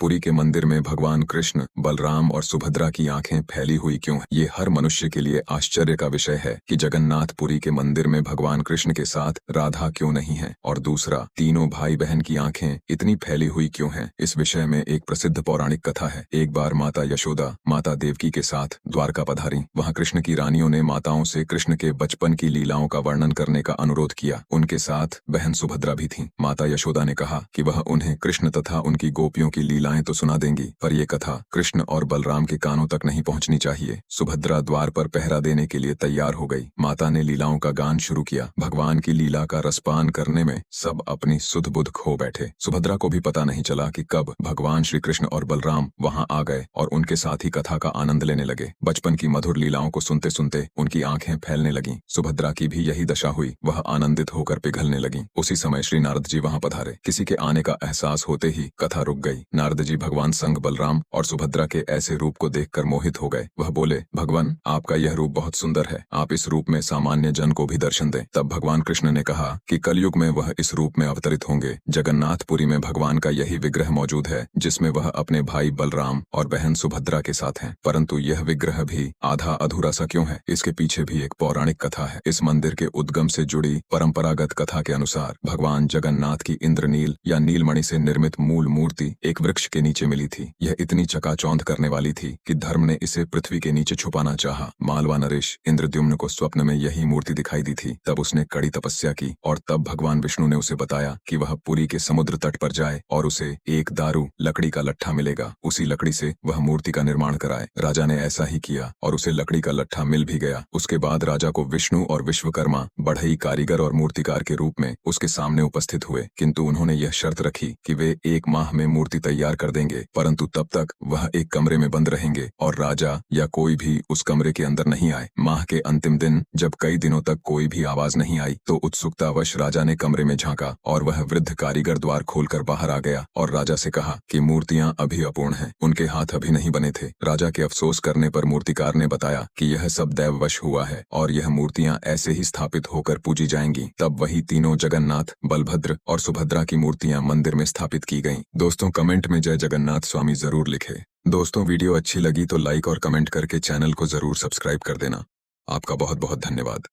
पुरी के मंदिर में भगवान कृष्ण, बलराम और सुभद्रा की आंखें फैली हुई क्यों हैं? ये हर मनुष्य के लिए आश्चर्य का विषय है कि जगन्नाथपुरी के मंदिर में भगवान कृष्ण के साथ राधा क्यों नहीं है, और दूसरा, तीनों भाई बहन की आंखें इतनी फैली हुई क्यों हैं? इस विषय में एक प्रसिद्ध पौराणिक कथा है। एक बार माता यशोदा माता देवकी के साथ द्वारका पधारी। वहाँ कृष्ण की रानियों ने माताओं से कृष्ण के बचपन की लीलाओं का वर्णन करने का अनुरोध किया। उनके साथ बहन सुभद्रा भी थी। माता यशोदा ने कहा कि वह उन्हें कृष्ण तथा उनकी गोपियों की लीलाएं तो सुना देंगी, पर ये कथा कृष्ण और बलराम के कानों तक नहीं पहुंचनी चाहिए। सुभद्रा द्वार पर पहरा देने के लिए तैयार हो गई। माता ने लीलाओं का गान शुरू किया। भगवान की लीला का रसपान करने में सब अपनी सुध बुध खो बैठे। सुभद्रा को भी पता नहीं चला कि कब भगवान श्री कृष्ण और बलराम वहां आ गए और उनके साथ ही कथा का आनंद लेने लगे। बचपन की मधुर लीलाओं को सुनते सुनते उनकी आंखें फैलने लगीं। सुभद्रा की भी यही दशा हुई। वह आनंदित होकर पिघलने लगी। उसी समय श्री नारद जी वहां पधारे। किसी के आने का एहसास होते ही कथा रुक गई। नारद जी भगवान संग बलराम और सुभद्रा के ऐसे रूप को देखकर मोहित हो गए। वह बोले, भगवान, आपका यह रूप बहुत सुंदर है। आप इस रूप में सामान्य जन को भी दर्शन दें। तब भगवान कृष्ण ने कहा कि कलयुग में वह इस रूप में अवतरित होंगे। जगन्नाथपुरी में भगवान का यही विग्रह मौजूद है जिसमें वह अपने भाई बलराम और बहन सुभद्रा के साथ हैं। परंतु यह विग्रह भी आधा अधूरा सा क्यों है? इसके पीछे भी एक पौराणिक कथा है। इस मंदिर के उद्गम से जुड़ी परंपरागत कथा के अनुसार भगवान जगन्नाथ की इंद्रनील या नीलमणि से निर्मित मूल मूर्ति एक वृक्ष के नीचे मिली थी। यह इतनी चकाचौंध करने वाली थी कि धर्म ने इसे पृथ्वी के नीचे छुपाना चाहा। मालवा नरेश इंद्रद्युम्न को स्वप्न में यही मूर्ति दिखाई दी थी। तब उसने कड़ी तपस्या की और तब भगवान विष्णु ने उसे बताया कि वह पुरी के समुद्र तट पर जाए और उसे एक दारू लकड़ी का लट्ठा मिलेगा। उसी लकड़ी से वह मूर्ति का निर्माण कराए। राजा ने ऐसा ही किया और उसे लकड़ी का लट्ठा मिल भी गया। उसके बाद राजा को विष्णु और विश्वकर्मा बढ़ई कारीगर और मूर्तिकार के रूप में उसके सामने उपस्थित हुए, किंतु उन्होंने यह शर्त रखी कि वे 1 माह में मूर्ति तैयार कर देंगे, परंतु तब तक वह एक कमरे में बंद रहेंगे और राजा या कोई भी उस कमरे के अंदर नहीं आए। माह के अंतिम दिन जब कई दिनों तक कोई भी आवाज नहीं आई तो उत्सुकतावश राजा ने कमरे में झांका और वह वृद्ध कारीगर द्वार खोलकर बाहर आ गया और राजा से कहा कि मूर्तियां अभी अपूर्ण हैं, उनके हाथ अभी नहीं बने थे। राजा के अफसोस करने पर मूर्तिकार ने बताया कि यह सब दैववश हुआ है और यह मूर्तियां ऐसे ही स्थापित होकर पूजी जाएंगी। तब वही तीनों जगन्नाथ, बलभद्र और सुभद्रा की मूर्तियां मंदिर में स्थापित की गईं। दोस्तों, कमेंट में जय जगन्नाथ स्वामी जरूर लिखें। दोस्तों, वीडियो अच्छी लगी तो लाइक और कमेंट करके चैनल को जरूर सब्सक्राइब कर देना। आपका बहुत बहुत धन्यवाद।